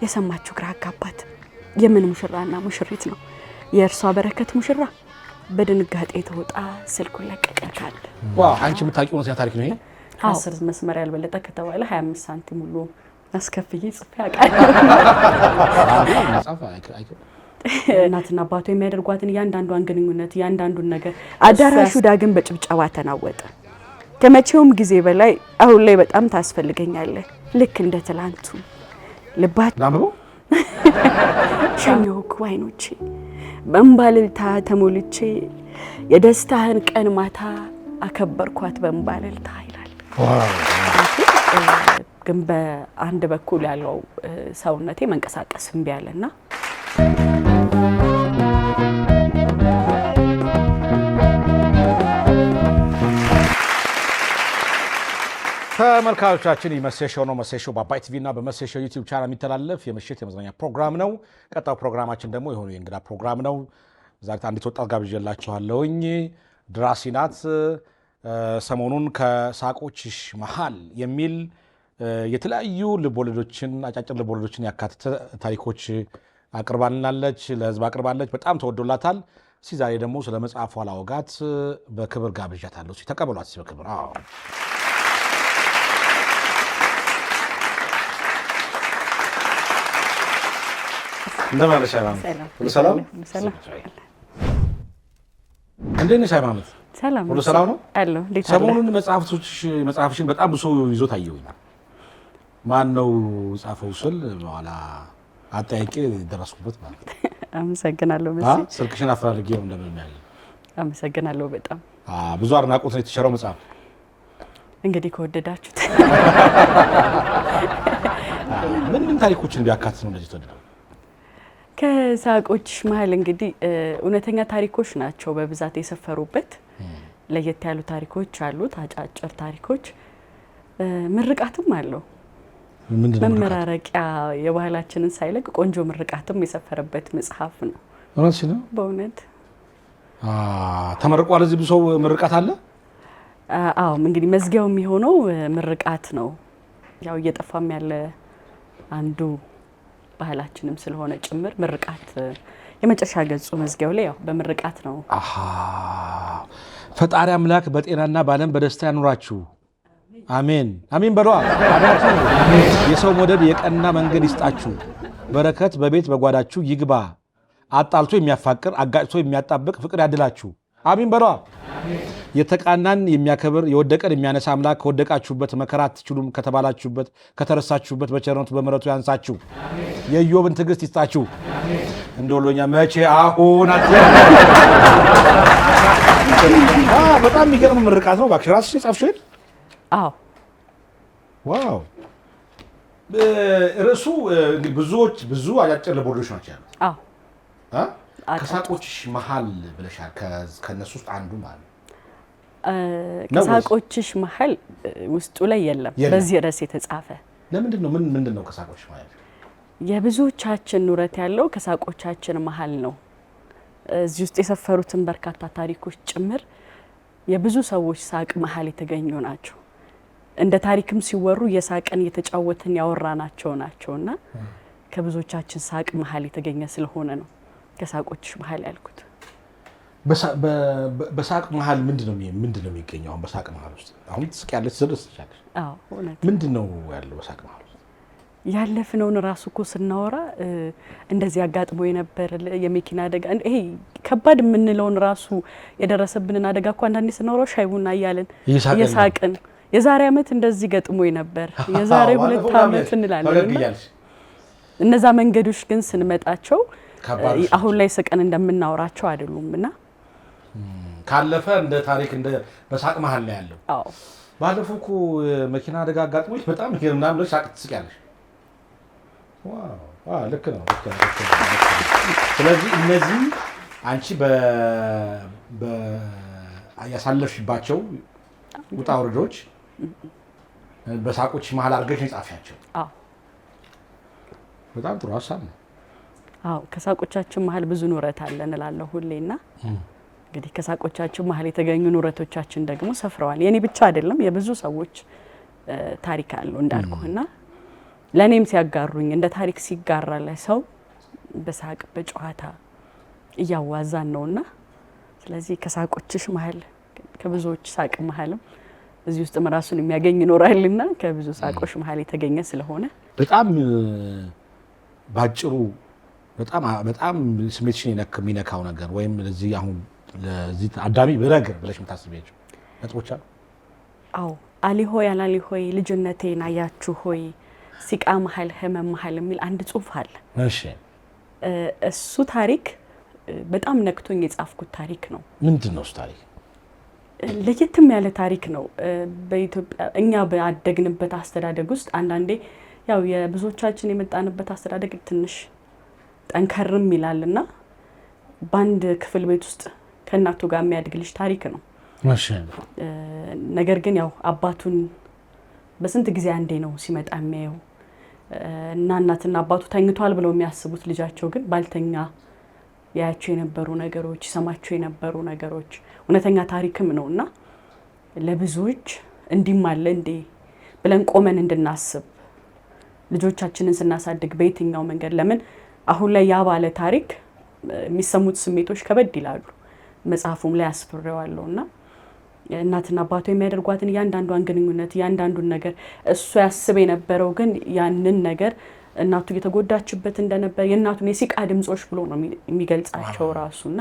የሰማችሁ ግራ አጋባት። የምን ሙሽራና ሙሽሪት ነው? የእርሷ በረከት ሙሽራ በድንጋጤ ተወጣ ስልኩን ለቀቀካል። ዋው አንቺ የምታውቂው ነው ታሪክ ነው ይሄ? 10 መስመር ያልበለጠ ከተባለ 25 ሳንቲም ሙሉ አስከፍዬ ጽፌ አውቃለሁ። እናትና አባቱ የሚያደርጓትን ያንዳንዱን ግንኙነት ያንዳንዱን ነገር አዳራሹ ዳግም በጭብጨባ ተናወጠ። ከመቼውም ጊዜ በላይ አሁን ላይ በጣም ታስፈልገኛለህ። ልክ እንደ ትላንቱ ልባት ናምቦ ሸኘሁክ አይኖቼ በእንባልልታ ተሞልቼ የደስታህን ቀን ማታ አከበርኳት በእንባልልታ ይላል። ግን በአንድ በኩል ያለው ሰውነቴ መንቀሳቀስ እምቢ አለና ተመልካቾቻችን የመሰሸው ነው መሰሸው በአባይ ቲቪ እና በመሰሸው ዩቲዩብ ቻናል የሚተላለፍ የምሽት የመዝናኛ ፕሮግራም ነው። ቀጣው ፕሮግራማችን ደግሞ የሆነ የእንግዳ ፕሮግራም ነው። ዛሬ አንዲት ወጣት ጋብዤላችኋለሁኝ። ደራሲ ናት። ሰሞኑን ከሳቆችሽ መሃል የሚል የተለያዩ ልቦለዶችን አጫጭር ልቦለዶችን ያካተተ ታሪኮች አቅርባልናለች፣ ለህዝብ አቅርባለች። በጣም ተወዶላታል። እስኪ ዛሬ ደግሞ ስለ መጽሐፏ ላወጋት በክብር ጋብዣታለሁ። እስኪ ተቀበሏት በክብር። እንደምን አለሽ ሃይማኖት? ሁሉ ሰላም? እንዴት ነሽ ሃይማኖት? ሰላም ሁሉ ሰላም ነው? አሎ እንዴት አለ? ሰሞኑን መጽሐፍሽን በጣም ብዙ ይዞ ታየውኝ። ማን ነው ጻፈው ስል በኋላ አጠያቂ ደረስኩበት ማለት ነው። አመሰግናለሁ። መሲ ስልክሽን አፈራርጌው እንደምን ያለ አመሰግናለሁ በጣም ብዙ አድናቆት ነው የተቸረው መጽሐፍ። እንግዲህ ከወደዳችሁት ምን ታሪኮችን ቢያካትት ነው እንደዚህ ተወደደ? ከሳቆችሽ መሃል እንግዲህ እውነተኛ ታሪኮች ናቸው በብዛት የሰፈሩበት። ለየት ያሉ ታሪኮች አሉት፣ አጫጭር ታሪኮች፣ ምርቃትም አለው። መመራረቂያ የባህላችንን ሳይለቅ ቆንጆ ምርቃትም የሰፈረበት መጽሐፍ ነው። እውነት ነው። በእውነት ተመርቋል። እዚህ ብዙ ሰው ምርቃት አለ። አዎ እንግዲህ መዝጊያው የሚሆነው ምርቃት ነው። ያው እየጠፋም ያለ አንዱ ባህላችንም ስለሆነ ጭምር ምርቃት የመጨረሻ ገጹ መዝጊያው ላይ ያው በምርቃት ነው። ፈጣሪ አምላክ በጤናና በዓለም በደስታ ያኑራችሁ። አሜን አሜን በሏ። የሰው መውደድ የቀና መንገድ ይስጣችሁ። በረከት በቤት በጓዳችሁ ይግባ። አጣልቶ የሚያፋቅር አጋጭቶ የሚያጣብቅ ፍቅር ያድላችሁ። አሜን በሏ። የተቃናን የሚያከብር የወደቀን የሚያነሳ አምላክ ከወደቃችሁበት መከራ አትችሉም ከተባላችሁበት ከተረሳችሁበት በቸርነቱ በምሕረቱ ያንሳችሁ። የኢዮብን ትዕግስት ይስጣችሁ። እንደወሎኛ መቼ አሁን በጣም የሚገርም ምርቃት ነው። እባክሽ እራስሽ የጻፍሽው? አዎ። ዋው። ርዕሱ እንግዲህ ብዙ አጫጭር ልቦለዶች ናቸው ያሉት። አዎ። ከሳቆችሽ መሃል ብለሻል። ከነሱ ውስጥ አንዱ ማለት ከሳቆችሽ መሃል ውስጡ ላይ የለም በዚህ ርዕስ የተጻፈ። ለምንድን ነው? ምንድን ነው ከሳቆችሽ መሃል? የብዙዎቻችን ኑረት ያለው ከሳቆቻችን መሃል ነው። እዚህ ውስጥ የሰፈሩትን በርካታ ታሪኮች ጭምር የብዙ ሰዎች ሳቅ መሃል የተገኙ ናቸው። እንደ ታሪክም ሲወሩ የሳቅን የተጫወትን ያወራናቸው ናቸውና ከብዙዎቻችን ሳቅ መሃል የተገኘ ስለሆነ ነው ከሳቆችሽ መሃል ያልኩት። በሳቅ መሃል ምንድነው የሚገኘው? በሳቅ መሃል ውስጥ አሁን ትስቂያለሽ ስለስ ይቻላል። አዎ እውነት። ምንድነው ያለው በሳቅ መሃል ውስጥ? ያለፍነውን ራሱ እኮ ስናወራ እንደዚህ አጋጥሞ የነበረ የመኪና አደጋ ይሄ ከባድ የምንለውን ራሱ የደረሰብንን አደጋ እኮ አንዳንዴ ስናወራው ሻይ ቡና እያልን እየሳቅን የዛሬ ዓመት እንደዚህ ገጥሞ ነበር የዛሬ 2 ዓመት እንላለን። እነዛ መንገዶች ግን ስንመጣቸው አሁን ላይ ስቀን እንደምናወራቸው አይደሉምና ካለፈ እንደ ታሪክ እንደ በሳቅ መሃል ላይ ያለው። አዎ ባለፈው እኮ መኪና አደጋ አጋጥሞሽ በጣም ምናምን ብለሽ ሳቅ ትስቂያለሽ። ዋው ልክ ነው። ስለዚህ እነዚህ አንቺ ያሳለፍሽባቸው ውጣ ውረዶች በሳቆች መሃል አድርገሽ የጻፍሻቸው። አዎ በጣም ጥሩ ሀሳብ ነው። አዎ ከሳቆቻችን መሃል ብዙ ኑረት አለ እንላለሁ ሁሌና እንግዲህ ከሳቆቻችን መሃል የተገኙ ኑረቶቻችን ደግሞ ሰፍረዋል። የኔ ብቻ አይደለም የብዙ ሰዎች ታሪክ አለው እንዳልኩህና ለኔም ሲያጋሩኝ እንደ ታሪክ ሲጋራ ለሰው በሳቅ በጨዋታ እያዋዛን ነውና ስለዚህ ከሳቆችሽ መሀል ከብዙዎች ሳቅ መሀልም እዚህ ውስጥ ራሱን የሚያገኝ ይኖራልና ከብዙ ሳቆሽ መሀል የተገኘ ስለሆነ በጣም ባጭሩ በጣም ስሜትሽን የሚነካው ነገር ወይም ለዚህ አሁን ለዚህ አዳሚ ብረግር ብለሽ የምታስቢያቸው ነጥቦች አሉ? አዎ አሊ ሆይ አላሊ ሆይ ልጅነቴን አያችሁ ሆይ ሲቃ መሀል ህመም መሀል የሚል አንድ ጽሁፍ አለ። እሺ እሱ ታሪክ በጣም ነክቶኝ የጻፍኩት ታሪክ ነው። ምንድነው እሱ ታሪክ? ለየትም ያለ ታሪክ ነው። በኢትዮጵያ እኛ ባደግንበት አስተዳደግ ውስጥ አንዳንዴ ያው የብዙዎቻችን የመጣንበት አስተዳደግ ትንሽ ጠንከርም ይላልና በአንድ ክፍል ቤት ውስጥ ከእናቱ ጋር የሚያድግ ልጅ ታሪክ ነው። እሺ ነገር ግን ያው አባቱን በስንት ጊዜ አንዴ ነው ሲመጣ የሚያየው እና እናትና አባቱ ተኝቷል ብለው የሚያስቡት ልጃቸው ግን ባልተኛ ያያቸው የነበሩ ነገሮች ይሰማቸው የነበሩ ነገሮች እውነተኛ ታሪክም ነውና ለብዙዎች እንዲማለ እንዴ ብለን ቆመን እንድናስብ ልጆቻችንን ስናሳድግ በየትኛው መንገድ ለምን አሁን ላይ ያ ባለ ታሪክ የሚሰሙት ስሜቶች ከበድ ይላሉ። መጽሐፉም ላይ አስፍሬዋለሁና እናትና አባቱ የሚያደርጓትን ያንዳንዱን ግንኙነት ያንዳንዱን ነገር እሱ ያስብ የነበረው ግን ያንን ነገር እናቱ እየተጎዳችበት እንደነበር የእናቱን የሲቃ ድምጾች ብሎ ነው የሚገልጻቸው ራሱና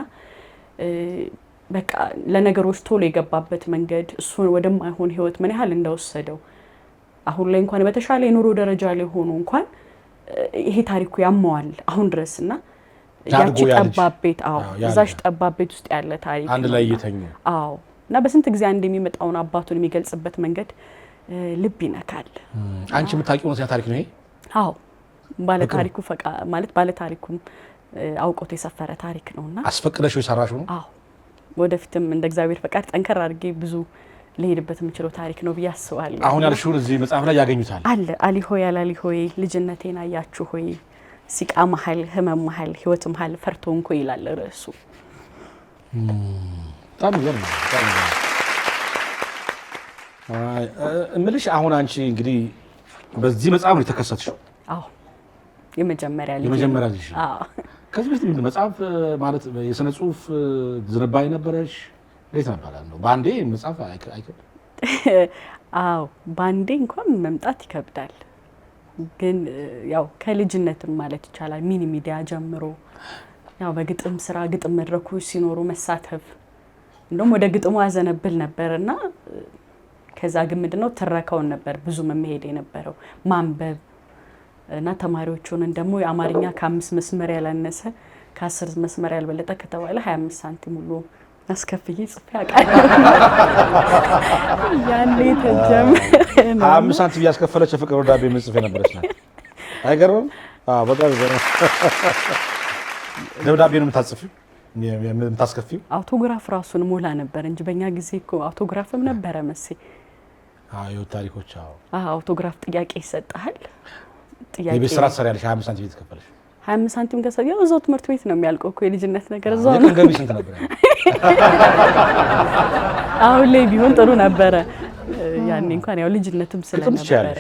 በቃ ለነገሮች ቶሎ የገባበት መንገድ እሱ ወደማይሆን ህይወት ምን ያህል እንደወሰደው አሁን ላይ እንኳን በተሻለ የኑሮ ደረጃ ላይ ሆኖ እንኳን ይሄ ታሪኩ ያመዋል አሁን ድረስና ያቺ ጠባብ ቤት እዛሽ ጠባብ ቤት ውስጥ ያለ ታሪክ አንድ ላይ እየተኙ እና በስንት ጊዜ አንድ የሚመጣውን አባቱን የሚገልጽበት መንገድ ልብ ይነካል። አንቺ የምታውቂው ነው ታሪክ ነው ይሄ? አዎ ባለ ታሪኩ ፈቃ ማለት ባለ ታሪኩም አውቆት የሰፈረ ታሪክ ነውና አስፈቅደሽ የሰራሽው ነው? አዎ ወደፊትም እንደ እግዚአብሔር ፈቃድ ጠንከር አድርጌ ብዙ ለሄድበት የምችለው ታሪክ ነው ብዬ አስባለሁ። አሁን ያልሽው እዚህ መጽሐፍ ላይ ያገኙታል አለ። አሊ ሆይ አላሊ ሆይ ልጅነቴን አያችሁ ሆይ ሲቃ መሀል ህመም መሀል ህይወት መሀል ፈርቶንኮ ይላል ርዕሱ። በጣም ይገርም። እምልሽ አሁን አንቺ እንግዲህ በዚህ መጽሐፍ ነው የተከሰትሽው? አዎ የመጀመሪያ ልጅ። አዎ ከዚህ በፊት ምን መጽሐፍ ማለት የሥነ ጽሁፍ ዝንባሌ ነበረሽ? እንዴት ነበር ነው? ባንዴ መጽሐፍ አይከብድም? አዎ ባንዴ እንኳን መምጣት ይከብዳል። ግን ያው ከልጅነትም ማለት ይቻላል ሚኒ ሚዲያ ጀምሮ ያው በግጥም ስራ ግጥም መድረኮች ሲኖሩ መሳተፍ እንደውም ወደ ግጥሙ አዘነብል ነበርና ከዛ ግን ምንድነው ትረካውን ነበር ብዙ መመሄድ የነበረው ማንበብ እና ተማሪዎቹን ደግሞ የአማርኛ ከ5 መስመር ያላነሰ ከ10 መስመር ያልበለጠ ከተባለ 25 ሳንቲም ሙሉ አስከፍዬ ጽፌ አውቃለሁ። ያኔ ተጀመረ 25 ሳንቲም ያስከፈለች ፍቅር ወዳቤ ምን ጽፌ ነበርሽ? አይገርምም? አዎ በጣም ይገርም። ደብዳቤ ነው የምታጽፊው የምታስከፊው? አውቶግራፍ ራሱን ሞላ ነበር እንጂ በእኛ ጊዜ እኮ አውቶግራፍም ነበረ መሰለኝ። አዎ ታሪኮች አውቶግራፍ ጥያቄ ይሰጣል። ጥያቄ የቤት ስራ ትሰሪያለሽ 25 ሳንቲም የተከፈለሽ? 25 ሳንቲም ከሰየው እዛው ትምህርት ቤት ነው የሚያልቀው እኮ የልጅነት ነገር እዛው ነው። ገቢ ስንት ነበር? አሁን ላይ ቢሆን ጥሩ ነበረ። ያኔ እንኳን ያው ልጅነትም ስለነበረ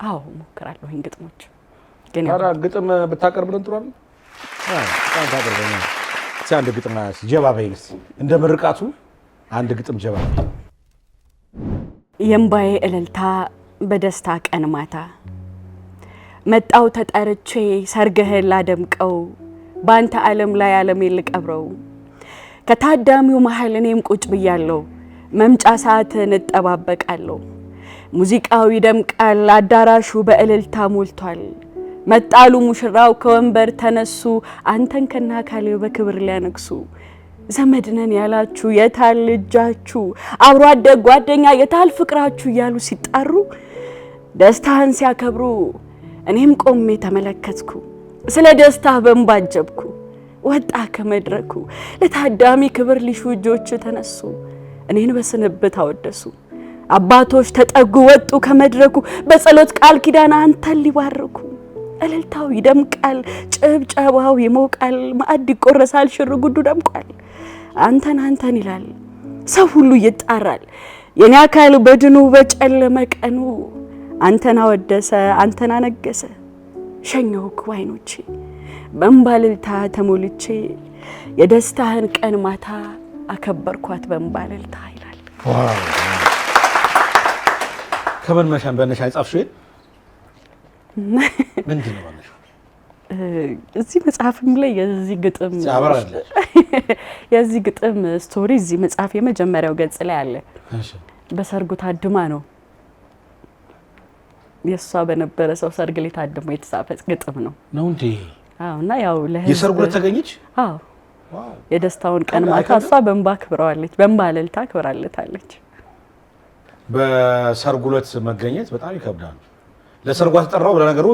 አዎ ሞክራለሁ ግጥሞች። ግን ኧረ ግጥም ብታቀርብልን ጥሩ አይደል? በጣም ታቀርበኛል። አንድ ግጥም ጀባ በይልስ እንደ ምርቃቱ አንድ ግጥም ጀባ። የእምባዬ እልልታ በደስታ ቀን ማታ መጣው ተጠርቼ ሰርግህን ላደምቀው ባንተ ዓለም ላይ ዓለሜን ልቀብረው ከታዳሚው መሃል እኔም ቁጭ ብያለሁ መምጫ ሰዓትን እጠባበቃለሁ ሙዚቃው ይደምቃል አዳራሹ በእልልታ ሞልቷል መጣሉ ሙሽራው ከወንበር ተነሱ አንተን ከናካሌው በክብር ሊያነግሱ ዘመድነን ያላችሁ የታል እጃችሁ አብሮ አደግ ጓደኛ የታል ፍቅራችሁ እያሉ ሲጣሩ ደስታን ሲያከብሩ እኔም ቆሜ ተመለከትኩ ስለ ደስታ በእንባጀብኩ ወጣ ከመድረኩ ለታዳሚ ክብር ሊሹ እጆች ተነሱ እኔን በስንብት አወደሱ አባቶች ተጠጉ ወጡ ከመድረኩ በጸሎት ቃል ኪዳን አንተን ሊባርኩ እልልታው ይደምቃል ጭብጨባው ይሞቃል ማዕድ ይቆረሳል ሽር ጉዱ ደምቋል አንተን ይላል ሰው ሁሉ ይጣራል የኔ አካል በድኑ በጨለመ ቀኑ አንተን አወደሰ አንተን አነገሰ ሸኘሁክ ባይኖቼ በእንባልልታ ተሞልቼ የደስታህን ቀን ማታ አከበርኳት በእንባልልታ ይላል። ዋው ከምን መሻን በነሻ ጻፍሽው ምንድን ነው ማለት እዚህ መጽሐፍም ላይ የዚህ ግጥም ስቶሪ እዚህ መጽሐፍ የመጀመሪያው ገጽ ላይ አለ። በሰርጉ ታድማ ነው የሷ በነበረ ሰው ሰርግ ላይ ታድሞ የተጻፈ ግጥም ነው እንዴ? እና ያው ለህዝብ የሰርጉ ተገኘች። ዋው የደስታውን ቀን ማታ እሷ በእንባ ክብራዋለች፣ በእንባ እልልታ ክብራለታለች። በሰርጉ ዕለት መገኘት በጣም ይከብዳል። ለሰርጓ ተጠራው ለነገሩ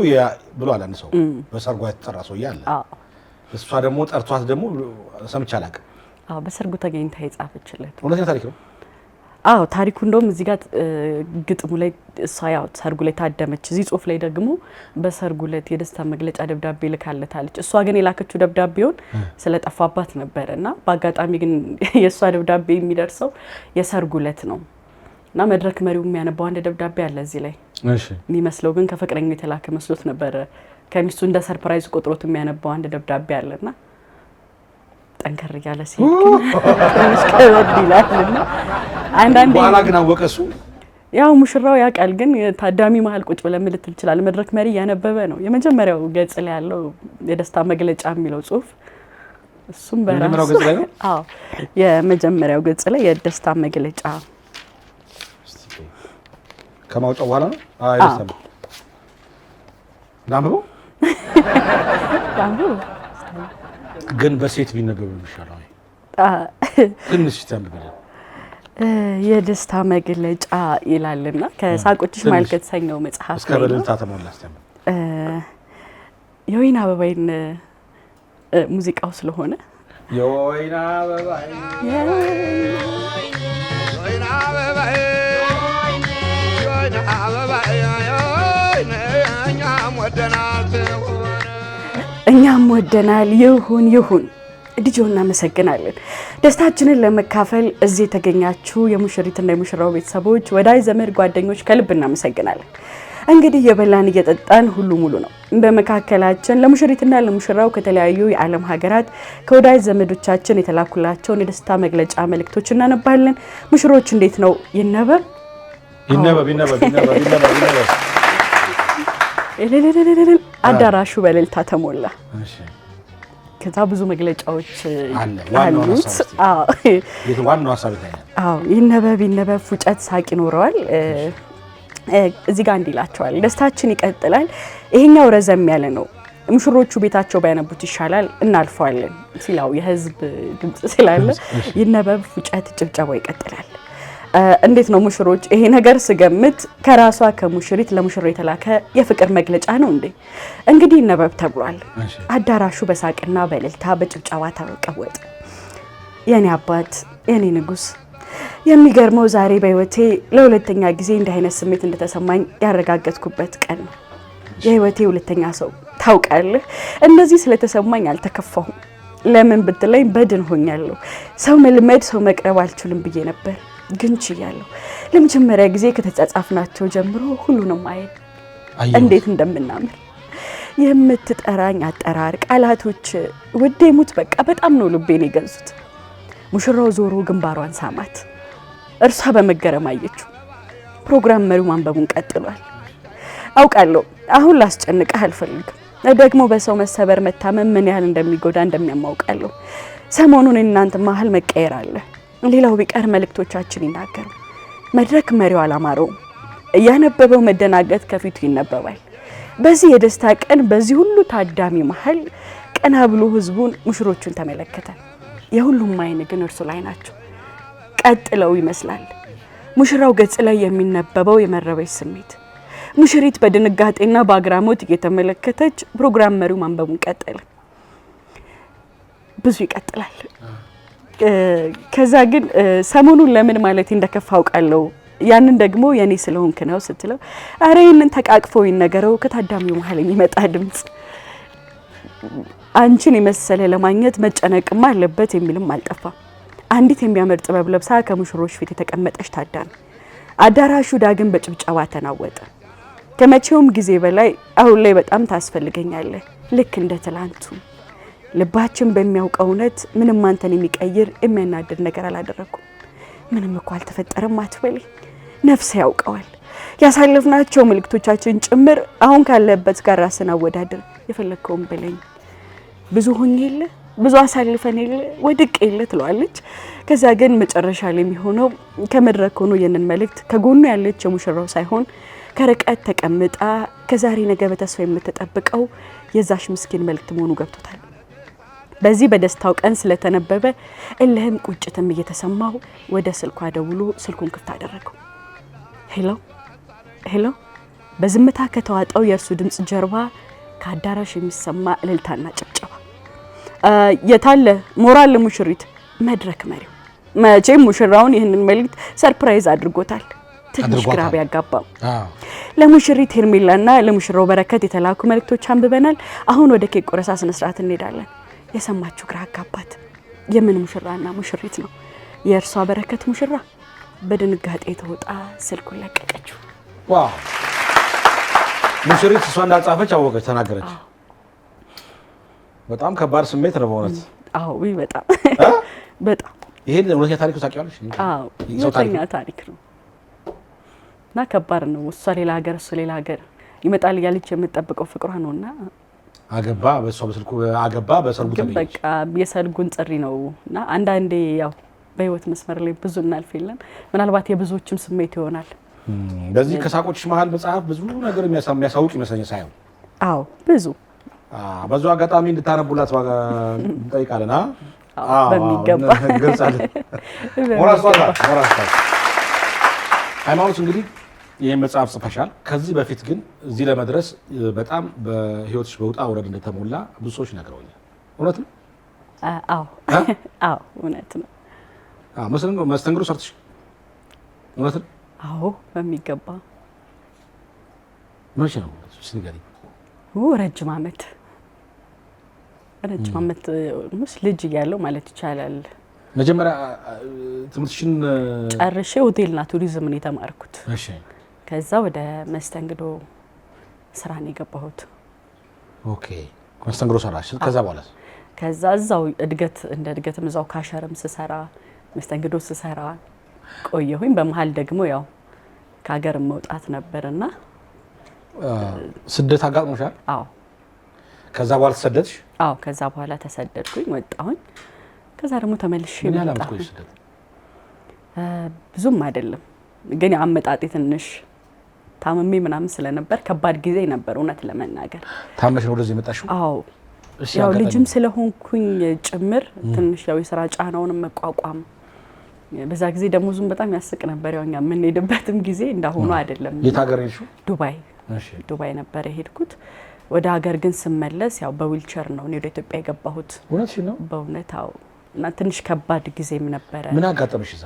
ብሏል አንድ ሰው በሰርጓ ተጠራ ሰው ያለ እሷ ደግሞ ጠርቷት ደግሞ ሰምቻ አላውቅም። በሰርጉ ተገኝታ የጻፈችለት እውነተኛ ታሪክ ነው። ታሪኩ እንደውም እዚህ ጋር ግጥሙ ላይ እሷ ያው ሰርጉ ላይ ታደመች። እዚህ ጽሁፍ ላይ ደግሞ በሰርጉ ዕለት የደስታ መግለጫ ደብዳቤ ልካለታለች። እሷ ግን የላከችው ደብዳቤውን ስለጠፋባት ነበርና በአጋጣሚ ግን የሷ ደብዳቤ የሚደርሰው የሰርጉ ዕለት ነው እና መድረክ መሪው የሚያነባው አንድ ደብዳቤ አለ እዚህ ላይ የሚመስለው ግን ከፍቅረኛው የተላከ መስሎት ነበር። ከሚስቱ እንደ ሰርፕራይዝ ቆጥሮት የሚያነባው አንድ ደብዳቤ አለና ጠንከር ያለ ሲል ትንሽ ከበድ ይላልና አንዳንዴ በኋላ ግን አወቀሱ ያው ሙሽራው ያውቃል። ግን ታዳሚ መሀል ቁጭ ብለን ልትል ይችላል። መድረክ መሪ ያነበበ ነው የመጀመሪያው ገጽ ላይ ያለው የደስታ መግለጫ የሚለው ጽሁፍ እሱም በራሱ የመጀመሪያው ገጽ ላይ የደስታ መግለጫ ከማውጣው በኋላ ነው አይደለም ላምበው ግን በሴት ቢነበብ ይሻላል። ትንሽ ተንብበል የደስታ መግለጫ ይላልና ከሳቆችሽ ማለት ከተሰኘው መጽሐፍ እስከ በልልታ ተሞላስ ተም የወይን አበባይን ሙዚቃው ስለሆነ የወይን አበባይ የወይን አበባይ እኛም ወደናል። ይሁን ልጅ እናመሰግናለን። ደስታችንን ለመካፈል እዚህ የተገኛችሁ የሙሽሪትና የሙሽራው ቤተሰቦች፣ ወዳጅ ዘመድ፣ ጓደኞች ከልብ እናመሰግናለን። እንግዲህ የበላን እየጠጣን ሁሉ ሙሉ ነው። በመካከላችን ለሙሽሪትና ለሙሽራው ከተለያዩ የዓለም ሀገራት ከወዳጅ ዘመዶቻችን የተላኩላቸውን የደስታ መግለጫ መልእክቶች እናነባለን። ሙሽሮች እንዴት ነው? ይነበብ አዳራሹ በእልልታ ተሞላ። ከዛ ብዙ መግለጫዎች አሉት። ይነበብ ፉጨት ሳቅ ይኖረዋል። እዚህ ጋር እንዲላቸዋል ደስታችን ይቀጥላል። ይሄኛው ረዘም ያለ ነው። ሙሽሮቹ ቤታቸው ባያነቡት ይሻላል፣ እናልፈዋለን ሲላው የህዝብ ድምጽ ስላለ ይነበብ ፉጨት ጭብጨባው ይቀጥላል። እንዴት ነው ሙሽሮች? ይሄ ነገር ስገምት ከራሷ ከሙሽሪት ለሙሽራው የተላከ የፍቅር መግለጫ ነው እንዴ? እንግዲህ ይነበብ ተብሏል። አዳራሹ በሳቅና በእልልታ በጭብጨባ ተቀወጠ። የኔ አባት፣ የኔ ንጉስ፣ የሚገርመው ዛሬ በህይወቴ ለሁለተኛ ጊዜ እንዲህ አይነት ስሜት እንደተሰማኝ ያረጋገጥኩበት ቀን ነው። የህይወቴ ሁለተኛ ሰው ታውቃለህ። እንደዚህ ስለተሰማኝ አልተከፋሁም። ለምን ብትለኝ በድን ሆኛለሁ። ሰው መልመድ ሰው መቅረብ አልችልም ብዬ ነበር ግን ችያለሁ። ለመጀመሪያ ጊዜ ከተጻጻፍናቸው ጀምሮ ሁሉንም እንዴት እንደምናምር የምትጠራኝ አጠራር፣ ቃላቶች ውዴ ሙት በቃ በጣም ነው ልቤን የገዙት። ሙሽራው ዞሮ ግንባሯን ሳማት። እርሷ በመገረም አየችው። ፕሮግራም መሪው ማንበቡን ቀጥሏል። አውቃለሁ አሁን ላስጨንቅህ አልፈልግም። ደግሞ በሰው መሰበር መታመም ምን ያህል እንደሚጎዳ እንደሚያማውቃለሁ። ሰሞኑን እናንተ መሀል መቀየር አለ። ሌላው ቢቀር መልእክቶቻችን ይናገሩ። መድረክ መሪው አላማረውም። እያነበበው መደናገጥ ከፊቱ ይነበባል። በዚህ የደስታ ቀን በዚህ ሁሉ ታዳሚ መሀል ቀና ብሎ ህዝቡን ሙሽሮቹን ተመለከተ። የሁሉም አይን ግን እርሱ ላይ ናቸው። ቀጥለው ይመስላል ሙሽራው ገጽ ላይ የሚነበበው የመረበሽ ስሜት። ሙሽሪት በድንጋጤና በአግራሞት እየተመለከተች ፕሮግራም መሪው ማንበቡን ቀጠለ። ብዙ ይቀጥላል። ከዛ ግን ሰሞኑን ለምን ማለት እንደከፋ አውቃለሁ። ያንን ደግሞ የኔ ስለሆንክ ነው ስትለው አረ ይሄንን ተቃቅፈው ይነገረው ከታዳሚው መሀል የሚመጣ ድምጽ አንቺን የመሰለ ለማግኘት መጨነቅማ አለበት የሚልም አልጠፋም። አንዲት የሚያምር ጥበብ ለብሳ ከሙሽሮች ፊት የተቀመጠች ታዳሚ። አዳራሹ ዳግም በጭብጨባ ተናወጠ። ከመቼውም ጊዜ በላይ አሁን ላይ በጣም ታስፈልገኛለህ። ልክ እንደ ትላንቱ ልባችን በሚያውቀው እውነት ምንም አንተን የሚቀይር የሚያናድድ ነገር አላደረኩም። ምንም እኮ አልተፈጠረም አትበለኝ። ነፍስ ያውቀዋል። ያሳለፍናቸው መልእክቶቻችን ጭምር አሁን ካለበት ጋር ራስን አወዳድር። የፈለግከውን በለኝ። ብዙ ሆኜለ ብዙ አሳልፈን የለ ወድቅ የለ ትለዋለች። ከዛ ግን መጨረሻ ላይ የሚሆነው ከመድረክ ሆኖ የነን መልእክት ከጎኑ ያለች የሙሽራው ሳይሆን ከርቀት ተቀምጣ ከዛሬ ነገ በተስፋ የምትጠብቀው የዛሽ ምስኪን መልእክት መሆኑ ገብቶታል። በዚህ በደስታው ቀን ስለተነበበ እልህም ቁጭትም እየተሰማው ወደ ስልኳ ደውሎ ስልኩን ክፍት አደረገው። ሄሎ ሄሎ። በዝምታ ከተዋጠው የእርሱ ድምጽ ጀርባ ከአዳራሽ የሚሰማ እልልታና ጭብጨባ። የታለ ሞራል ሙሽሪት መድረክ መሪው መቼም ሙሽራውን ይህንን መልእክት ሰርፕራይዝ አድርጎታል። ትንሽ ግራ ቢያጋባው ለሙሽሪት ሄርሜላና ለሙሽራው በረከት የተላኩ መልእክቶች አንብበናል። አሁን ወደ ኬክ ቆረሳ ስነ ስርዓት እንሄዳለን። የሰማችሁ ግራ አጋባት። የምን ሙሽራና ሙሽሪት ነው? የእርሷ በረከት ሙሽራ በድንጋጤ ተውጣ ስልኩን ለቀቀችው። ዋው! ሙሽሪት እሷ እንዳጻፈች አወቀች፣ ተናገረች። በጣም ከባድ ስሜት ነው በእውነት። አዎ ወይ በጣም በጣም ይሄን እውነተኛ ታሪክ ታውቂዋለሽ? አዎ እውነተኛ ታሪክ ነው እና ከባድ ነው። እሷ ሌላ ሀገር እሱ ሌላ ሀገር ይመጣል እያለች የምትጠብቀው ፍቅሯ ነውና አገባ በእሷ በስልኩ አገባ በሰርጉ ተገኘች። በቃ የሰርጉን ጥሪ ነውና አንዳንዴ ያው በህይወት መስመር ላይ ብዙ እናልፍ የለን ምናልባት የብዙዎችም ስሜት ይሆናል። በዚህ ከሳቆችሽ መሀል መጽሐፍ ብዙ ነገር የሚያሳውቅ ይመስለኛል ሳይሆን። አዎ ብዙ በዙ አጋጣሚ እንድታነቡላት እንጠይቃለን። በሚገባ ገልጻለን። ሞራስቷታ ሃይማኖት እንግዲህ ይሄን መጽሐፍ ጽፈሻል። ከዚህ በፊት ግን እዚህ ለመድረስ በጣም በህይወትሽ በውጣ ውረድ እንደተሞላ ብዙ ሰዎች ነግረውኛል። እውነት ነው? አዎ አዎ እውነት ነው። መስተንግዶ ሰርተሽ እውነት ነው? አዎ በሚገባ። መቼ ነው ንገሪኝ? ረጅም ዓመት ልጅ እያለሁ ማለት ይቻላል። መጀመሪያ ትምህርትሽን ጨርሼ ሆቴልና ቱሪዝም ነው የተማርኩት። እሺ። ከዛ ወደ መስተንግዶ ስራ ነው የገባሁት። ኦኬ። መስተንግዶ ሰራሽ። ከዛ እዛው እድገትም እዛው ካሸርም ስሰራ መስተንግዶ ስሰራ ቆየሁኝ። በመሃል ደግሞ ያው ከሀገር መውጣት ነበርና ስደት አጋጥሞሻል? አዎ። ከዛ በኋላ ተሰደድሽ? አዎ። ከዛ በኋላ ተሰደድኩኝ፣ ወጣሁኝ። ከዛ ደግሞ ተመልሼ መጣሁ። ብዙም አይደለም ግን አመጣጤ ትንሽ ታመሜ ምናምን ስለነበር ከባድ ጊዜ ነበር እውነት ለመናገር። ታመሽ ነው ወደዚህ የመጣሽው? አዎ። ያው ልጅም ስለሆንኩኝ ጭምር ትንሽ ያው የስራ ጫናውን መቋቋም በዛ ጊዜ ደሞዙም በጣም ያስቅ ነበር። ያው እኛ የምንሄድበትም ጊዜ እንዳሁኑ አይደለም። የት ሀገር ሄድሽው? ዱባይ። እሺ። ዱባይ ነበር የሄድኩት። ወደ ሀገር ግን ስመለስ ያው በዊልቸር ነው ወደ ኢትዮጵያ የገባሁት። እውነት ነው? በእውነት አዎ። እና ትንሽ ከባድ ጊዜም ነበረ። ምን አጋጠመሽ እዛ?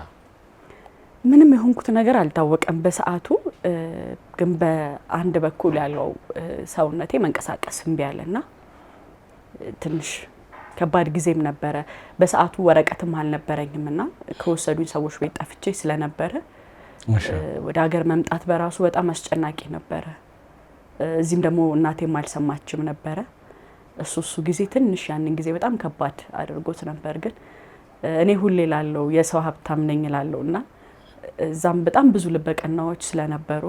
ምንም የሆንኩት ነገር አልታወቀም በሰዓቱ። ግን በአንድ በኩል ያለው ሰውነቴ መንቀሳቀስ እምቢ አለና ትንሽ ከባድ ጊዜም ነበረ። በሰዓቱ ወረቀትም አልነበረኝምና ከወሰዱኝ ሰዎች ቤት ጠፍቼ ስለነበረ ወደ ሀገር መምጣት በራሱ በጣም አስጨናቂ ነበረ። እዚህም ደግሞ እናቴም አልሰማችም ነበረ። እሱ ጊዜ ትንሽ ያንን ጊዜ በጣም ከባድ አድርጎት ነበር። ግን እኔ ሁሌ ላለው የሰው ሀብታም ነኝ ላለውና እዛም በጣም ብዙ ልበቀናዎች ስለነበሩ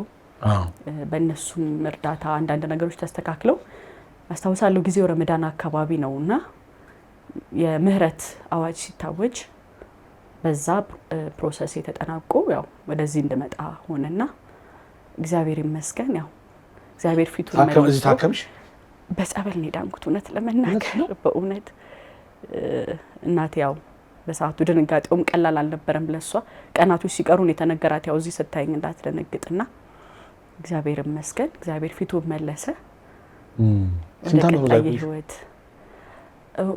በእነሱም እርዳታ አንዳንድ ነገሮች ተስተካክለው አስታውሳለሁ። ጊዜው ረመዳን አካባቢ ነውና የምህረት አዋጅ ሲታወጅ በዛ ፕሮሰስ የተጠናቆ ያው ወደዚህ እንድመጣ ሆነና እግዚአብሔር ይመስገን ያው እግዚአብሔር ፊቱን መልሶ እዚህ ታከምሽ? በጸበል ነው የዳንኩት እውነት ለመናገር በእውነት እናቴ ያው በሰዓቱ ድንጋጤውም ቀላል አልነበረም ለሷ። ቀናቶች ሲቀሩን የተነገራት ያው እዚህ ስታይኝ እንዳትደነግጥና እግዚአብሔር ይመስገን እግዚአብሔር ፊቱን መለሰ። ስንት ዓመት ነው ህይወት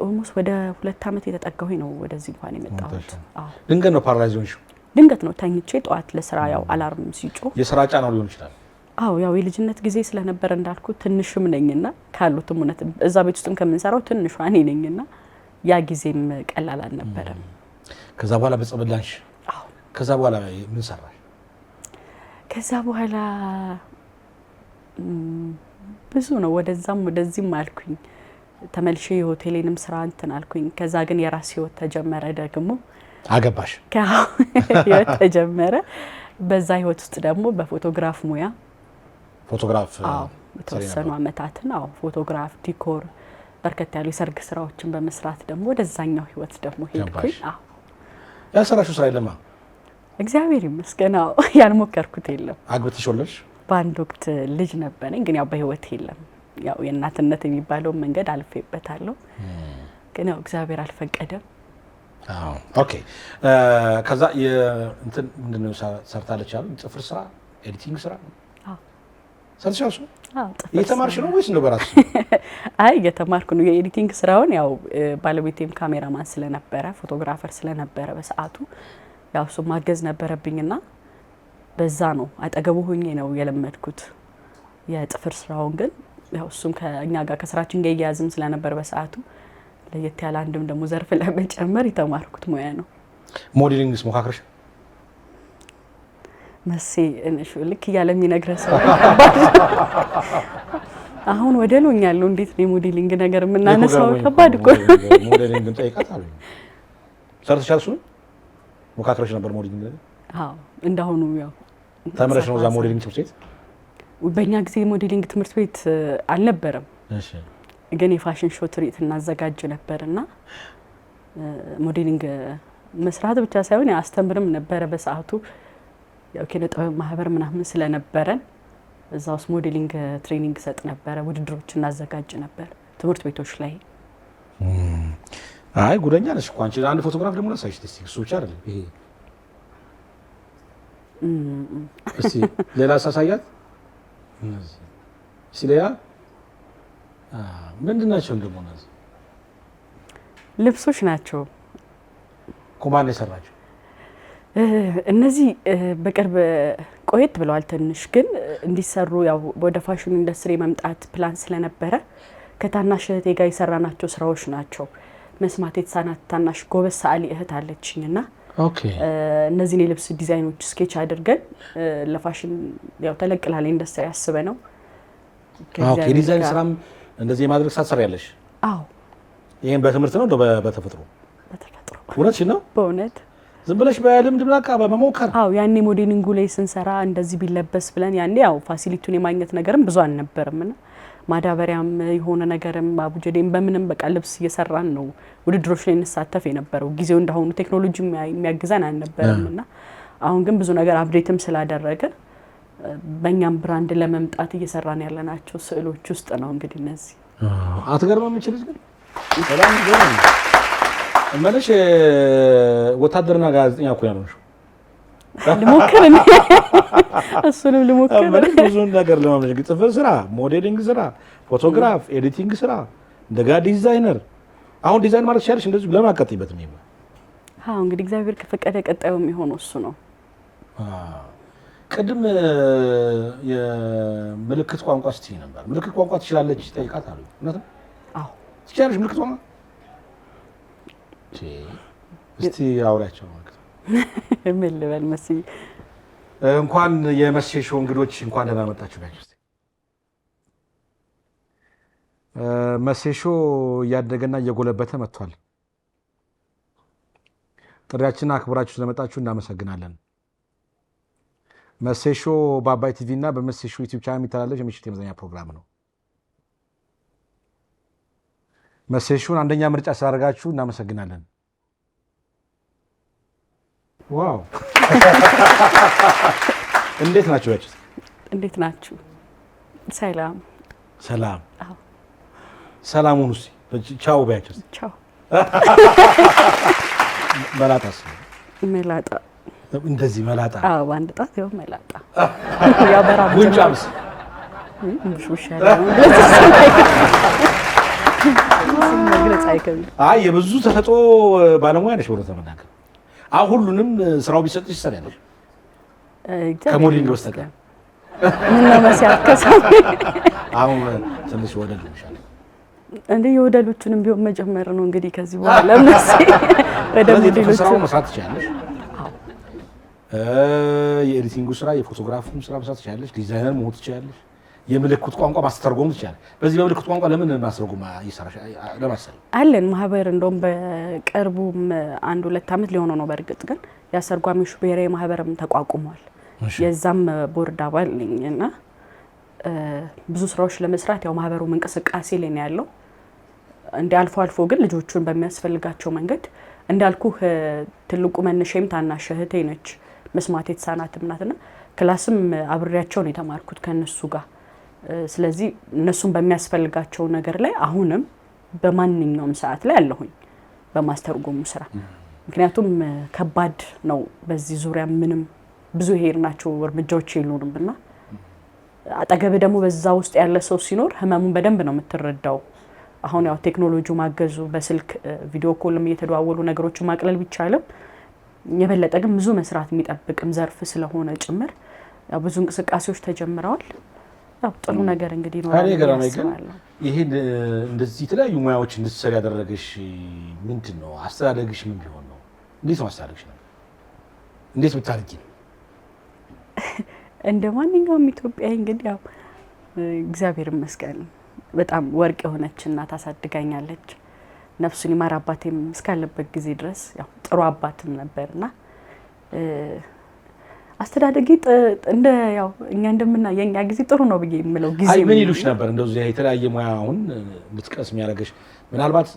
ኦልሞስት ወደ 2 ዓመት የተጠጋሁኝ ነው ወደዚህ እንኳን የመጣሁት። አዎ። ድንገት ነው ፓራላይዝ ሆንሽው? ድንገት ነው ተኝቼ ጠዋት ለስራ ያው አላርም ሲጮህ የስራ ጫናው ሊሆን ይችላል። አዎ ያው የልጅነት ጊዜ ስለነበር እንዳልኩ ትንሽም ነኝና ካሉትም እውነት እዛ ቤት ውስጥም ከምንሰራው ትንሿ እኔ ነኝና ያ ጊዜም ቀላል አልነበረም። ከዛ በኋላ በጸበል ዳንሽ? አዎ። ከዛ በኋላ ምን ሰራሽ? ከዛ በኋላ ብዙ ነው ወደዛም ወደዚህም አልኩኝ ተመልሼ የሆቴሌንም ስራ እንትን አልኩኝ ከዛ ግን የራስ ህይወት ተጀመረ ደግሞ አገባሽ ህይወት ተጀመረ በዛ ህይወት ውስጥ ደግሞ በፎቶግራፍ ሙያ ፎቶግራፍ ተወሰኑ አመታትን ፎቶግራፍ ዲኮር በርከት ያሉ የሰርግ ስራዎችን በመስራት ደግሞ ወደዛኛው ህይወት ደግሞ ሄድኩኝ ያሰራሹ ስራ የለማ እግዚአብሔር ይመስገን ያልሞከርኩት የለም አግብተሽ ወለድሽ በአንድ ወቅት ልጅ ነበረኝ ግን ያው በህይወት የለም ያው የእናትነት የሚባለው መንገድ አልፌበታለሁ ግን ያው እግዚአብሔር አልፈቀደም ኦኬ ከዛ እንትን ምንድነው ሰርታለች አሉ ጥፍር ስራ ኤዲቲንግ ስራ ሰርቻለሽ የተማርሽ ነው ወይስ ነው በራስሽ አይ የተማርኩ ነው የኤዲቲንግ ስራውን ያው ባለቤቴም ካሜራማን ስለነበረ ፎቶግራፈር ስለነበረ በሰዓቱ ያው እሱ ማገዝ ነበረብኝና በዛ ነው አጠገቡ ሆኜ ነው የለመድኩት የጥፍር ስራውን ግን ያው እሱም ከኛ ጋር ከስራችን ጋር ያያዝም ስለነበር በሰዓቱ ለየት ያለ አንድም ደግሞ ዘርፍ ለመጨመር የተማርኩት ሙያ ነው ሞዴሊንግስ ሞካክረሽ መሲ እንሽ ልክ ያለ የሚነግረው ሰው አሁን ወደሉኛለሁ እንዴት ነው ሞዴሊንግ ነገር ምናነሳው ከባድ እኮ ሞዴሊንግ ጠይቃታለሁ ሰርተሻልሽ ሞካክረሽ ነበር ሞዴሊንግ እንዳሁኑ ያው ተመረሽ ነው ዛ ሞዴሊንግ ትምህርት ቤት በእኛ ጊዜ ሞዴሊንግ ትምህርት ቤት አልነበረም እሺ ግን የፋሽን ሾው ትርኢት እናዘጋጅ ነበርና ሞዴሊንግ መስራት ብቻ ሳይሆን ያስተምርም ነበር በሰዓቱ ያው ኪነ ጥበብ ማህበር ምናምን ስለነበረን እዛውስ ሞዴሊንግ ትሬኒንግ ሰጥ ነበር ውድድሮች እናዘጋጅ ነበር ትምህርት ቤቶች ላይ አይ ጉደኛ ነሽ እኮ አንቺ አንድ ፎቶግራፍ ደግሞ ላሳይሽ እስቲ እሱ ብቻ አይደለም ይሄ እስቲ ሌላ ሳሳያት ሲለያ ምንድን ናቸው እንደሞ እነዚህ ልብሶች ናቸው ኮማን የሰራቸው እነዚህ በቅርብ ቆየት ብለዋል ትንሽ ግን እንዲሰሩ ያው ወደ ፋሽን ኢንደስትሪ መምጣት ፕላን ስለነበረ ከታናሽ እህቴ ጋር የሰራናቸው ስራዎች ናቸው መስማት የተሳናት ታናሽ ጎበዝ ሰዓሊ እህት አለችኝና ኦኬ እነዚህ የልብስ ዲዛይኖች ስኬች አድርገን ለፋሽን ያው ተለቅላለ ኢንደስትሪ ያስበ ነው ኦኬ ዲዛይን ስራም እንደዚህ ማድረግ ሳትሰሪያለሽ አዎ ይሄን በትምህርት ነው በተፈጥሮ እውነት ነው በእውነት ዝም ብለሽ በልምድ ብላካ በመሞከር ያኔ ሞዴሊንጉ ላይ ስንሰራ እንደዚህ ቢለበስ ብለን ያኔ ያው ፋሲሊቲውን የማግኘት ነገርም ብዙ አልነበረምና ማዳበሪያም የሆነ ነገርም አቡጀዴም በምንም በቃ ልብስ እየሰራን ነው ውድድሮች ላይ እንሳተፍ የነበረው ጊዜው እንደሆኑ ቴክኖሎጂ የሚያግዛን አልነበረምና አሁን ግን ብዙ ነገር አፕዴትም ስላደረገ በእኛም ብራንድ ለመምጣት እየሰራን ያለናቸው ስዕሎች ውስጥ ነው እንግዲህ እነዚህ አትገርምም እንችልሽ ግን ሰላም ገርም እመለሽ ወታደርና ጋዜጠኛ እኮ ያለሽ ልሞክር እሱንም ልሞክር ብዙ ነገር ለማምለሽ ጥፍር ስራ ሞዴሊንግ ስራ ፎቶግራፍ ኤዲቲንግ ስራ እንደጋ ዲዛይነር አሁን ዲዛይን ማለት ሻርሽ እንደዚህ ለምን አቀጥይበትም ይሄ እንግዲህ እግዚአብሔር ከፈቀደ ቀጣዩ የሚሆነው እሱ ነው ቅድም የምልክት ቋንቋ ስትይ ነበር ምልክት ቋንቋ ትችላለች ጠይቃት አሉ እውነት ነው ትችላለች ምልክት ቋንቋ እስቲ አውራቸው ማለት ምን ልበል መሲ እንኳን የመሴሾ እንግዶች እንኳን ደህና መጣችሁ ጋር እስቲ መሴሾ እያደገና እየጎለበተ መጥቷል ጥሪያችንን አክብራችሁ ስለመጣችሁ እናመሰግናለን መሴሾ በአባይ ቲቪ እና በመሴሾ ዩቲዩብ ቻናል የሚተላለፍ የምሽት የመዝናኛ ፕሮግራም ነው መሴሾን አንደኛ ምርጫ ስላደረጋችሁ እናመሰግናለን ዋው እንዴት ናችሁ ያቺ እንዴት ናችሁ ሰላም ሰላም ሰላሙን ቻው ባያችሁ ቻው መላጣስ መላጣ እንደዚህ መላጣ አንድ ጣት ይኸው መላጣ ያው በራብ ጉንጫምስ አይ የብዙ ተፈጥሮ ባለሙያ ነሽ ወደ ተመናከር ሁሉንም ስራው ቢሰጥሽ ይሰራልሽ ከሞዴሊንግ በስተቀር ምን ነው መሲያከሳ አሁን ትንሽ ወደሉ ይሻላል እንዴ የወደሉቹንም ቢሆን መጀመር ነው እንግዲህ ከዚህ በኋላ ለምንስ ወደ ሞዴሎቹ ስራው መስራት ትችያለሽ የኤዲቲንጉ ስራ የፎቶግራፉም ስራ መስራት ትችያለሽ ዲዛይነር መሆን ትችያለሽ የምልክት ቋንቋ ማስተርጎም ይችላል። በዚህ በምልክት ቋንቋ ለምን ማስተርጎም ይሰራሽ ለማሰል አለን ማህበር እንደውም በቅርቡም 1-2 ዓመት ሊሆነው ነው። በእርግጥ ግን ያስተርጓሚዎች ብሔራዊ ማህበርም ተቋቁሟል። የዛም ቦርድ አባል ነኝና ብዙ ስራዎች ለመስራት ያው ማህበሩ እንቅስቃሴ ላይ ነው ያለው። እንደ አልፎ አልፎ ግን ልጆቹን በሚያስፈልጋቸው መንገድ እንዳልኩ ትልቁ መነሻዬም ታናሽ እህቴ ነች። መስማት የተሳናትም ናትና ክላስም አብሬያቸው ነው የተማርኩት ከነሱ ጋር። ስለዚህ እነሱን በሚያስፈልጋቸው ነገር ላይ አሁንም በማንኛውም ሰዓት ላይ አለሁኝ በማስተርጎሙ ስራ። ምክንያቱም ከባድ ነው። በዚህ ዙሪያ ምንም ብዙ ሄድናቸው እርምጃዎች የሉንምና አጠገብ ደግሞ በዛ ውስጥ ያለ ሰው ሲኖር ህመሙን በደንብ ነው የምትረዳው። አሁን ያው ቴክኖሎጂው ማገዙ በስልክ ቪዲዮ ኮልም እየተደዋወሉ ነገሮችን ማቅለል ቢቻልም የበለጠ ግን ብዙ መስራት የሚጠብቅም ዘርፍ ስለሆነ ጭምር ያው ብዙ እንቅስቃሴዎች ተጀምረዋል። ያው ጥሩ ነገር እንግዲህ ነው ያለው። ይሄን እንደዚህ የተለያዩ ሙያዎች እንድትሰሪ ያደረገሽ ምንድነው? አስተዳደግሽ ምን ቢሆን ነው? እንዴት ነው አስተዳደግሽ ነው? እንዴት ብታርጊ ነው? እንደ ማንኛውም ኢትዮጵያዊ እንግዲህ ያው እግዚአብሔር ይመስገን በጣም ወርቅ የሆነች እናት አሳድጋኛለች። ነፍሱን ይማር። አባቴም እስካለበት ጊዜ ድረስ ያው ጥሩ አባትም ነበርና አስተዳደጊ እንደ ያው እኛ እንደምና የኛ ጊዜ ጥሩ ነው ብዬ የምለው ጊዜ አይ ምን ይሉሽ ነበር? እንደው የተለያየ ሙያ አሁን ልትቀስ የሚያደርግሽ ምናልባት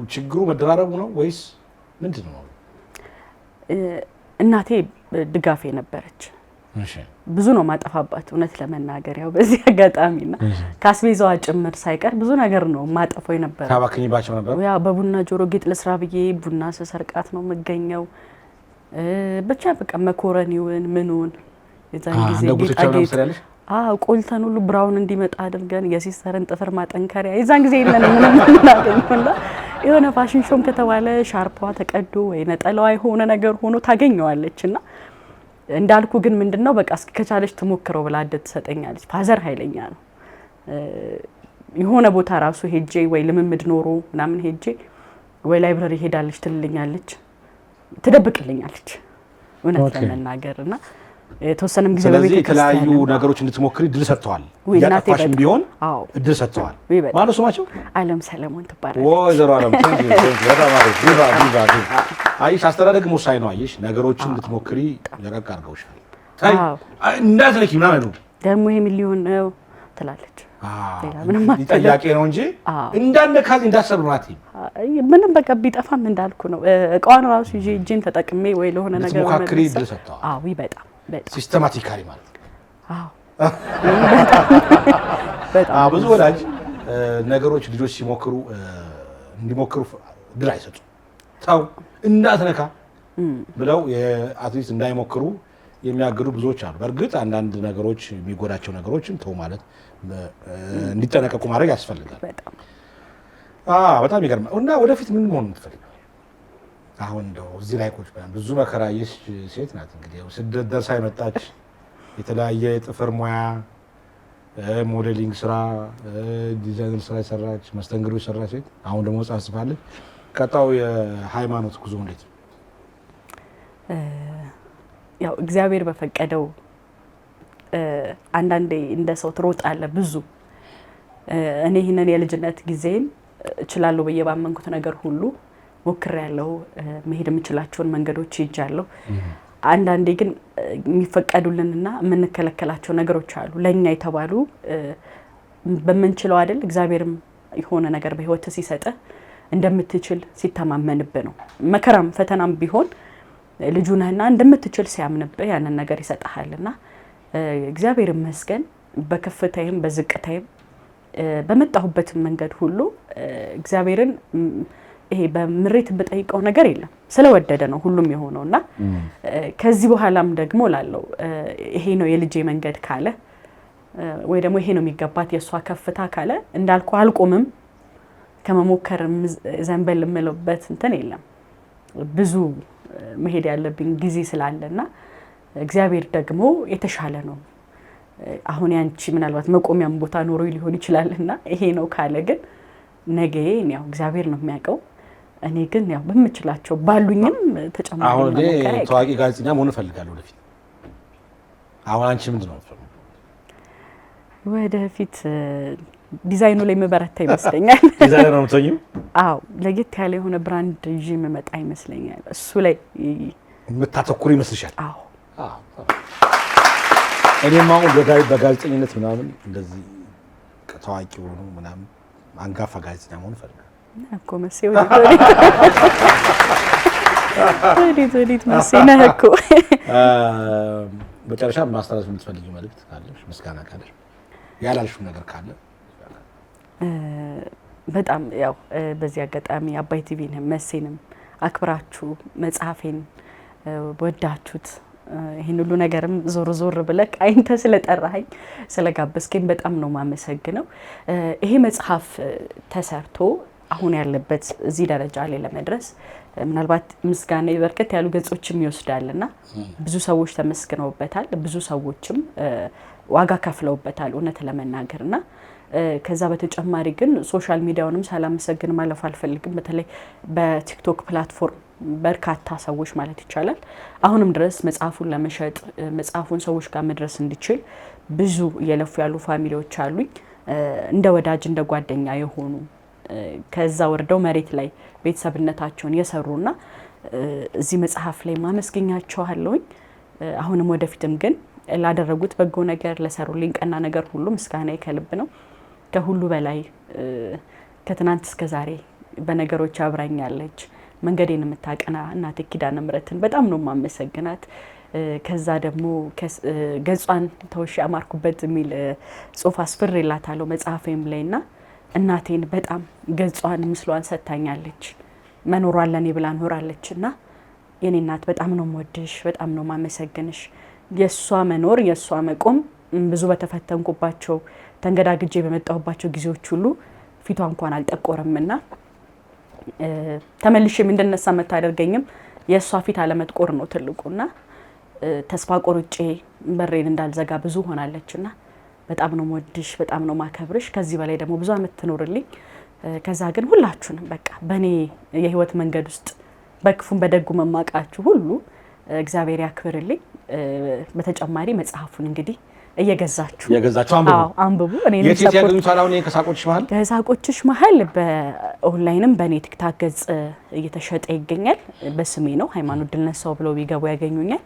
ችግሩ መደራረቡ ነው ወይስ ምንድነው? እናቴ ድጋፌ ነበረች። ብዙ ነው ማጠፋባት እውነት ለመናገር ያው በዚህ አጋጣሚና ካስቤዛዋ ጭምር ሳይቀር ብዙ ነገር ነው ማጠፋው ነበር። ታባክኝባቸው ነበር። ያው በቡና ጆሮ ጌጥ ለስራ ብዬ ቡና ሰሰርቃት ነው መገኘው። ብቻ በቃ መኮረኒውን ምኑን የዛን ጊዜ ጌጣጌጥ ቆልተን ሁሉ ብራውን እንዲመጣ አድርገን የሲስተርን ጥፍር ማጠንከሪያ የዛን ጊዜ ምንም እናገኝና የሆነ ፋሽን ሾም ከተባለ ሻርፓ ተቀዶ ወይ ነጠላዋ የሆነ ነገር ሆኖ ታገኘዋለችና እንዳልኩ ግን ምንድነው በቃ እስኪ ከቻለች ትሞክረው ብላ አደት ተሰጠኛለች። ፋዘር ኃይለኛ ነው። የሆነ ቦታ ራሱ ሄጄ ወይ ልምምድ ኖሮ ምናምን ሄጄ ወይ ላይብረሪ ሄዳለች ትልልኛለች፣ ትደብቅልኛለች እውነት ለመናገርና የተወሰነም ጊዜ በቤት የተለያዩ ነገሮች እንድትሞክሪ ድል ሰጥተዋል። ያጣፋሽም ቢሆን ድል ሰጥተዋል። ማነው ስማቸው? አለም ሰለሞን ትባላለች። ወይ ዘሮ አለም በጣም አሪፍ ዲቫ አይሽ አስተዳደግ ሙሳይ ነው። አይሽ ነገሮችን እንድትሞክሪ ያቀቅ አድርገውሻል። ታይ እንዳትነኪ ምናምን ነው ደግሞ ይሄ ሚሊዮን ነው ትላለች። ምንም ጥያቄ ነው እንጂ እንዳንካል እንዳሰብራት ምንም በቃ ቢጠፋም እንዳልኩ ነው። እቃዋን ራሱ ይዤ እጄን ተጠቅሜ ወይ ለሆነ ነገር ሞክሪ ድል ሰጥተዋል። አዎ በጣም ሲስተማቲካሊ ማለት አዎ በጣም ብዙ ወላጅ ነገሮች ልጆች ሲሞክሩ እንዲሞክሩ ድል አይሰጡም። ታው እንዳትነካ ብለው የአትሊስት እንዳይሞክሩ የሚያግዱ ብዙዎች አሉ። በእርግጥ አንዳንድ ነገሮች የሚጎዳቸው ነገሮችን ተው ማለት እንዲጠነቀቁ ማድረግ ያስፈልጋል። በጣም ይገርማል። እና ወደፊት ምን መሆን የምትፈልገው? አሁን እንደው እዚህ ላይ ቁጭ ብለን ብዙ መከራየሽ ሴት ናት እንግዲህ ስደት ደርሳ የመጣች የተለያየ ጥፍር ሙያ፣ ሞዴሊንግ ስራ፣ ዲዛይነር ስራ የሰራች መስተንግዶ የሰራች ሴት አሁን ደግሞ መጽሐፍ ጽፋለች። ቀጣው የሃይማኖት ጉዞ እንዴት ነው? ያው እግዚአብሔር በፈቀደው አንዳንዴ እንደ ሰው ትሮጣለህ ብዙ እኔ ይሄንን የልጅነት ጊዜን እችላለሁ ብዬ ባመንኩት ነገር ሁሉ ሞክሬያለሁ። መሄድ የምችላቸውን መንገዶች ሄጃለሁ። አንዳንዴ ግን የሚፈቀዱልንና የምንከለከላቸው ነገሮች አሉ። ለኛ የተባሉ በመንችለው አይደል እግዚአብሔርም የሆነ ነገር በህይወት ሲሰጥ እንደምትችል ሲተማመንብህ ነው። መከራም ፈተናም ቢሆን ልጁ ነህና እንደምትችል ሲያምንብህ ያንን ነገር ይሰጣልና እግዚአብሔር ይመስገን በከፍታዬም በዝቅታዬም በመጣሁበት መንገድ ሁሉ እግዚአብሔርን ይሄ በምሬት በጠይቀው ነገር የለም። ስለወደደ ነው ሁሉም የሆነውና ከዚህ በኋላም ደግሞ ላለው ይሄ ነው የልጄ መንገድ ካለ ወይ ደግሞ ይሄ ነው የሚገባት የሷ ከፍታ ካለ እንዳልኩ አልቆምም። ከመሞከርም ዘንበል የምለበት እንትን የለም። ብዙ መሄድ ያለብኝ ጊዜ ስላለና እግዚአብሔር ደግሞ የተሻለ ነው። አሁን ያንቺ ምናልባት መቆሚያም ቦታ ኖሮ ሊሆን ይችላልና ይሄ ነው ካለ ግን ነገ ያው እግዚአብሔር ነው የሚያውቀው። እኔ ግን ያው በምችላቸው ባሉኝም ተጨማሪ አሁን ታዋቂ ጋዜጠኛ መሆን እፈልጋለሁ ወደፊት። አሁን አንቺ ምንድን ነው? ወደፊት ዲዛይኑ ላይ መበረታ ይመስለኛል። ዲዛይነር ነው የምትሆኚው? አዎ ለየት ያለ የሆነ ብራንድ ይዤ መመጣ ይመስለኛል። እሱ ላይ የምታተኩሪ ይመስልሻል? አዎ እኔም አሁን በጋዜጠኝነት ምናምን እንደዚህ ታዋቂ ሆኖ ምናምን አንጋፋ ጋዜጠኛ መሆን እፈልጋለሁ እኮ መሰለኝ። ወዲት መሰለኝ እኮ። በጨረሻ ማስተላለፍ የምትፈልጊው መልእክት ካለሽ፣ ምስጋና ካለሽ፣ ያላልሽው ነገር ካለ? በጣም ያው በዚህ አጋጣሚ አባይ ቲቪንም መሴንም አክብራችሁ መጽሐፌን ወዳችሁት ይሄን ሁሉ ነገርም ዞር ብለህ አይንተ ስለጠራኸኝ ስለጋበዝከኝ በጣም ነው ማመሰግነው። ይሄ መጽሐፍ ተሰርቶ አሁን ያለበት እዚህ ደረጃ ላይ ለመድረስ ምናልባት ምስጋና በርከት ያሉ ገጾችም ይወስዳልና ብዙ ሰዎች ተመስግነውበታል፣ ብዙ ሰዎችም ዋጋ ከፍለውበታል እውነት ለመናገርና ከዛ በተጨማሪ ግን ሶሻል ሚዲያውንም ሳላመሰግን ማለፍ አልፈልግም። በተለይ በቲክቶክ ፕላትፎርም በርካታ ሰዎች ማለት ይቻላል አሁንም ድረስ መጽሐፉን ለመሸጥ መጽሐፉን ሰዎች ጋር መድረስ እንዲችል ብዙ እየለፉ ያሉ ፋሚሊዎች አሉኝ፣ እንደ ወዳጅ እንደ ጓደኛ የሆኑ ከዛ ወርደው መሬት ላይ ቤተሰብነታቸውን የሰሩና እዚህ መጽሐፍ ላይ ማመስገኛቸዋለሁኝ። አሁንም ወደፊትም ግን ላደረጉት በጎ ነገር ለሰሩልኝ ቀና ነገር ሁሉ ምስጋናዬ ከልብ ነው። ከሁሉ በላይ ከትናንት እስከ ዛሬ በነገሮች አብራኛለች መንገዴን የምታቀና እናቴ ኪዳነ ምሕረትን በጣም ነው ማመሰግናት። ከዛ ደግሞ ገጿን ተውሽ አማርኩበት የሚል ጽሁፍ አስፍሬላታለሁ መጽሐፌም ላይና እናቴን በጣም ገጿን ምስሏን ሰጥታኛለች። መኖሯን ለኔ ብላ ኖራለችና የኔ እናት በጣም ነው የምወድሽ፣ በጣም ነው ማመሰግንሽ። የሷ መኖር የሷ መቆም ብዙ በተፈተንኩባቸው ተንገዳግጄ በመጣሁባቸው ጊዜዎች ሁሉ ፊቷ እንኳን አልጠቆረምና ተመልሼም እንደነሳ መታደርገኝም የሷ ፊት አለመጥቆር ነው ትልቁና ተስፋ ቆርጬ በሬን እንዳልዘጋ ብዙ ሆናለችና በጣም ነው የምወድሽ፣ በጣም ነው ማከብርሽ። ከዚህ በላይ ደግሞ ብዙ አመት ትኖርልኝ። ከዛ ግን ሁላችሁንም በቃ በኔ የህይወት መንገድ ውስጥ በክፉም በደጉ መማቃችሁ ሁሉ እግዚአብሔር ያክብርልኝ። በተጨማሪ መጽሐፉን እንግዲህ እየገዛችሁ አንብቡ። እኔንም የት ያገኙታል? አሁን ከሳቆችሽ መሃል ከሳቆችሽ መሃል በኦንላይንም በኔ ቲክታክ ገጽ እየተሸጠ ይገኛል። በስሜ ነው ሃይማኖት ድልነሳው ብለው ቢገቡ ያገኙኛል።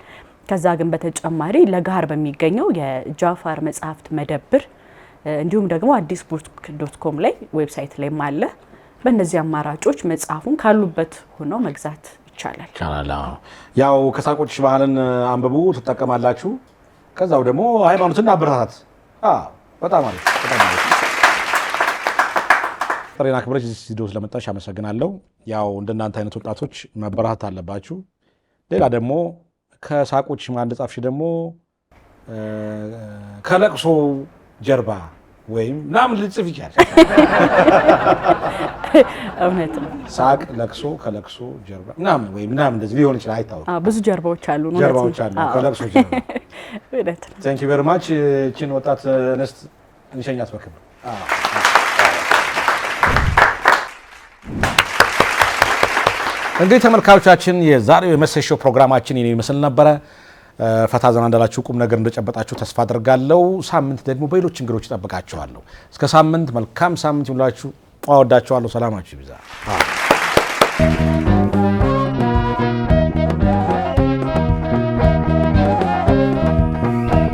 ከዛ ግን በተጨማሪ ለጋር በሚገኘው የጃፋር መጽሐፍት መደብር እንዲሁም ደግሞ addisbook.com ላይ ዌብሳይት ላይ አለ። በእነዚህ አማራጮች መጽሐፉን ካሉበት ሆነው መግዛት ይቻላል። ያው ከሳቆችሽ መሃልን አንብቡ፣ ትጠቀማላችሁ። ከዛው ደግሞ ሃይማኖትና አበረታታት። በጣም አሪፍ በጣም አሪፍ። ጥሬና ክብረሽ እዚህ ስቱዲዮ ስለመጣሽ አመሰግናለሁ። ያው እንደናንተ አይነት ወጣቶች መበረታታት አለባችሁ። ሌላ ደግሞ ከሳቆችሽ መሃል እንደጻፍሽ ደግሞ ከለቅሶ ጀርባ ወይም ምናምን ልጽፍ ይችላል። እውነት ነው። ሳቅ ለቅሶ ከለቅሶ ጀርባ ምናምን ወይ ምናምን እንደዚህ ሊሆን ይችላል፣ አይታወቅም። ብዙ ጀርባዎች አሉ ነው ጀርባዎች አሉ ከለቅሶ ጀርባ። እውነት ነው። ታንክ ዩ ቬሪ ማች። እቺን ወጣት እንስት እንሸኛት በክብር። እንግዲህ ተመልካቾቻችን የዛሬው የመሰል ሾው ፕሮግራማችን ይሄን ይመስል ነበረ። ፈታ ዘና እንዳላችሁ ቁም ነገር እንደጨበጣችሁ ተስፋ አድርጋለሁ። ሳምንት ደግሞ በሌሎች እንግዶች እጠብቃችኋለሁ። እስከ ሳምንት መልካም ሳምንት ይሁንላችሁ። እወዳችኋለሁ። ሰላማችሁ ይብዛ።